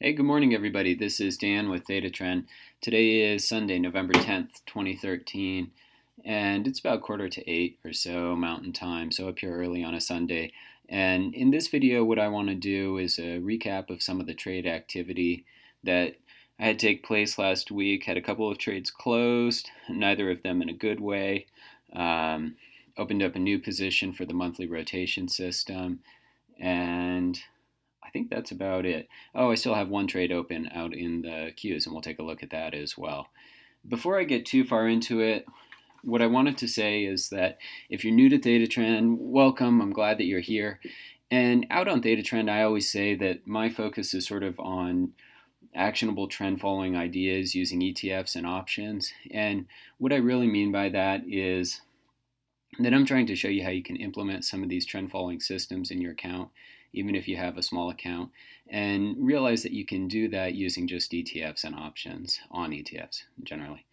Hey, good morning, everybody. This is Dan with Theta Trend. Today is Sunday, November 10th, 2013, and it's about 7:45 or so Mountain Time, so up here early on a Sunday. And in this video, what I want to do is a recap of some of the trade activity that I had take place last week. Had a couple of trades closed, neither of them in a good way. Um, Opened up a new position for the monthly rotation system, and I think that's about it. Oh, I still have one trade open out in the queues, and we'll take a look at that as well. Before I get too far into it, what I wanted to say is that if you're new to Theta Trend, welcome. I'm glad that you're here. And out on Theta Trend, I always say that my focus is sort of on actionable trend following ideas using ETFs and options. And what I really mean by that is that I'm trying to show you how you can implement some of these trend following systems in your account, even if you have a small account, and realize that you can do that using just ETFs and options on ETFs generally.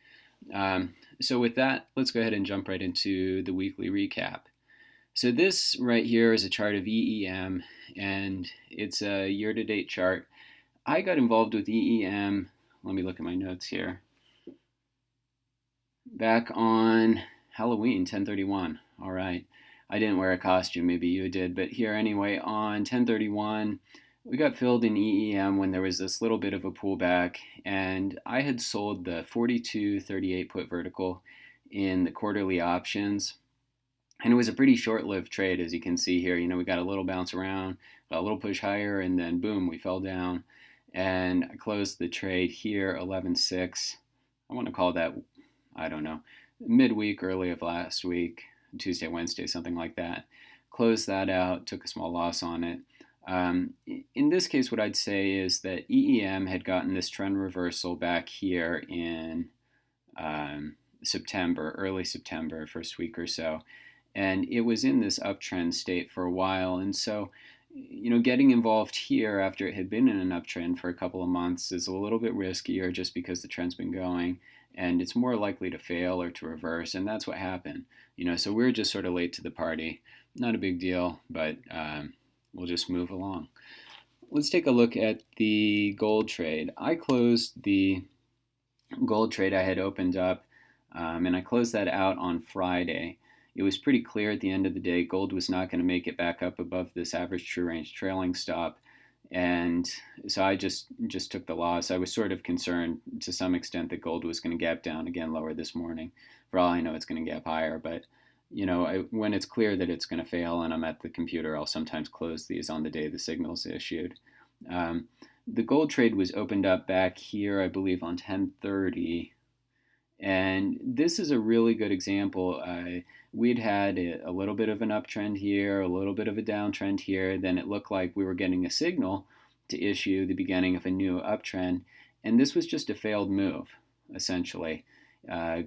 So with that, let's go ahead and jump right into the weekly recap. So this right here is a chart of EEM, and it's a year-to-date chart. I got involved with EEM, let me look at my notes here, back on Halloween, 10/31. All right. I didn't wear a costume, maybe you did, but here anyway, on 10/31, we got filled in EEM when there was this little bit of a pullback, and I had sold the 42.38 put vertical in the quarterly options. And it was a pretty short-lived trade, as you can see here. We got a little bounce around, got a little push higher, and then boom, we fell down. And I closed the trade here, 11.6. I want to call that, I don't know, midweek, early of last week, Tuesday, Wednesday, something like that. Closed that out, took a small loss on it. In this case, what I'd say is that EEM had gotten this trend reversal back here in September, early September, first week or so. And it was in this uptrend state for a while. And so, getting involved here after it had been in an uptrend for a couple of months is a little bit riskier just because the trend's been going and it's more likely to fail or to reverse. And that's what happened. So we're just sort of late to the party. Not a big deal, but we'll just move along. Let's take a look at the gold trade. I closed the gold trade I had opened up, and I closed that out on Friday. It was pretty clear at the end of the day gold was not going to make it back up above this average true range trailing stop, and so I just took the loss. I was sort of concerned to some extent that gold was going to gap down again lower this morning. For all I know, it's going to gap higher, but when it's clear that it's going to fail and I'm at the computer, I'll sometimes close these on the day the signal's issued. The gold trade was opened up back here, I believe, on 10:30. And this is a really good example. We'd had a little bit of an uptrend here, a little bit of a downtrend here. Then it looked like we were getting a signal to issue the beginning of a new uptrend. And this was just a failed move, essentially.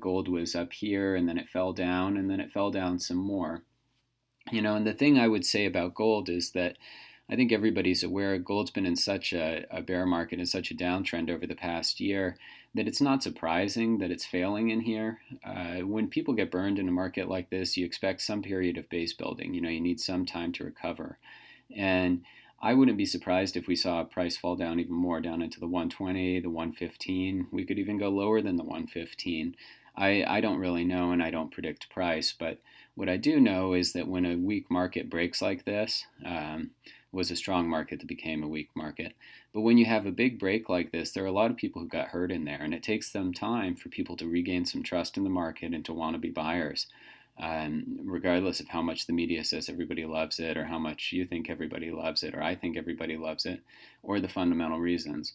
Gold was up here, and then it fell down, and then it fell down some more. And the thing I would say about gold is that I think everybody's aware gold's been in such a bear market and such a downtrend over the past year that it's not surprising that it's failing in here. When people get burned in a market like this, you expect some period of base building. You need some time to recover. And I wouldn't be surprised if we saw a price fall down even more, down into the 120, the 115. We could even go lower than the 115. I don't really know, and I don't predict price, but what I do know is that when a weak market breaks like this, was a strong market that became a weak market. But when you have a big break like this, there are a lot of people who got hurt in there, and it takes them time for people to regain some trust in the market and to want to be buyers, regardless of how much the media says everybody loves it, or how much you think everybody loves it, or I think everybody loves it, or the fundamental reasons.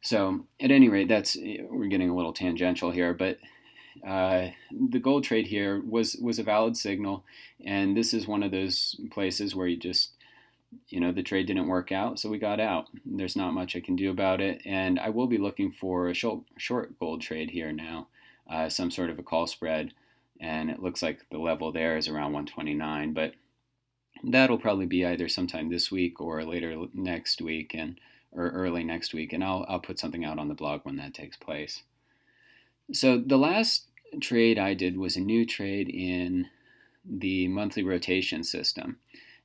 So at any rate, we're getting a little tangential here, but the gold trade here was a valid signal, and this is one of those places where you just the trade didn't work out, so we got out. There's not much I can do about it, and I will be looking for a short gold trade here now, some sort of a call spread, and it looks like the level there is around 129, but that'll probably be either sometime this week or later next week, or early next week, and I'll put something out on the blog when that takes place. So the last trade I did was a new trade in the monthly rotation system.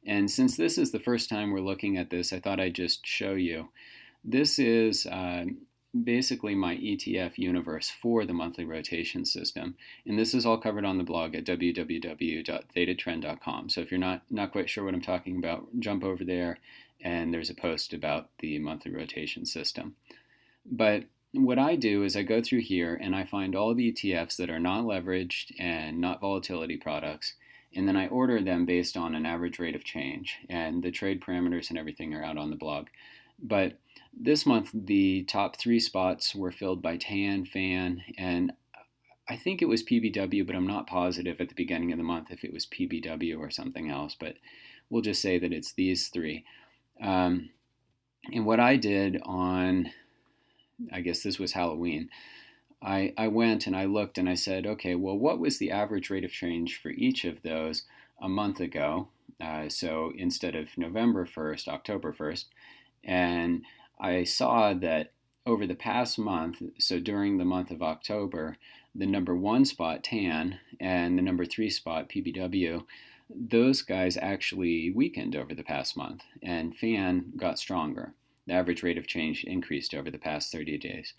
And since this is the first time we're looking at this, I thought I'd just show you. This is basically my ETF universe for the monthly rotation system. And this is all covered on the blog at www.thetatrend.com. So if you're not quite sure what I'm talking about, jump over there and there's a post about the monthly rotation system. But what I do is I go through here and I find all the ETFs that are not leveraged and not volatility products, and then I order them based on an average rate of change. And the trade parameters and everything are out on the blog. But this month, the top 3 spots were filled by TAN, FAN, and I think it was PBW, but I'm not positive at the beginning of the month if it was PBW or something else. But we'll just say that it's these 3. And what I did on, I guess this was Halloween, I went and I looked and I said, okay, well, what was the average rate of change for each of those a month ago? So instead of November 1st, October 1st. And I saw that over the past month, so during the month of October, the number 1 spot, TAN, and the number 3 spot, PBW, those guys actually weakened over the past month, and FAN got stronger. The average rate of change increased over the past 30 days.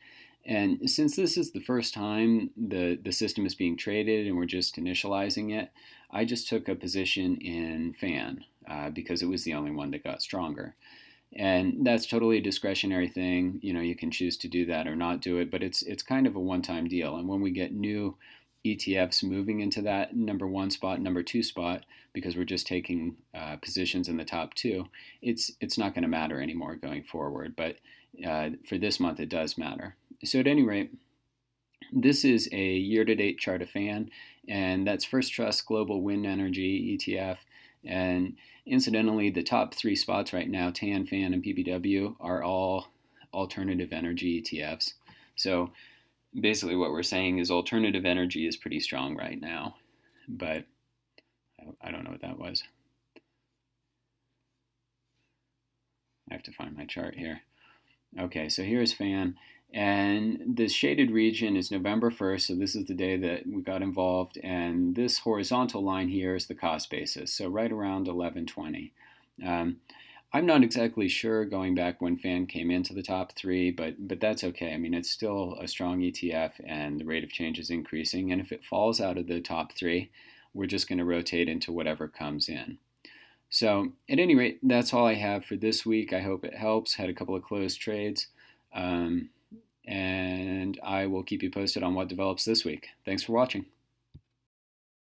And since this is the first time the system is being traded and we're just initializing it, I just took a position in FAN because it was the only one that got stronger. And that's totally a discretionary thing. You can choose to do that or not do it, but it's kind of a one-time deal. And when we get new ETFs moving into that number 1 spot, number 2 spot, because we're just taking positions in the top 2, it's not going to matter anymore going forward. But for this month, it does matter. So at any rate, this is a year-to-date chart of FAN, and that's First Trust Global Wind Energy ETF. And incidentally, the top 3 spots right now, TAN, FAN, and PBW, are all alternative energy ETFs. So basically what we're saying is alternative energy is pretty strong right now. But I don't know what that was. I have to find my chart here. Okay, so here's FAN. And the shaded region is November 1st, so this is the day that we got involved. And this horizontal line here is the cost basis, so right around 1120. I'm not exactly sure going back when FAN came into the top 3, but that's okay. I mean, it's still a strong ETF, and the rate of change is increasing. And if it falls out of the top 3, we're just going to rotate into whatever comes in. So at any rate, that's all I have for this week. I hope it helps. Had a couple of closed trades. And I will keep you posted on what develops this week. Thanks for watching.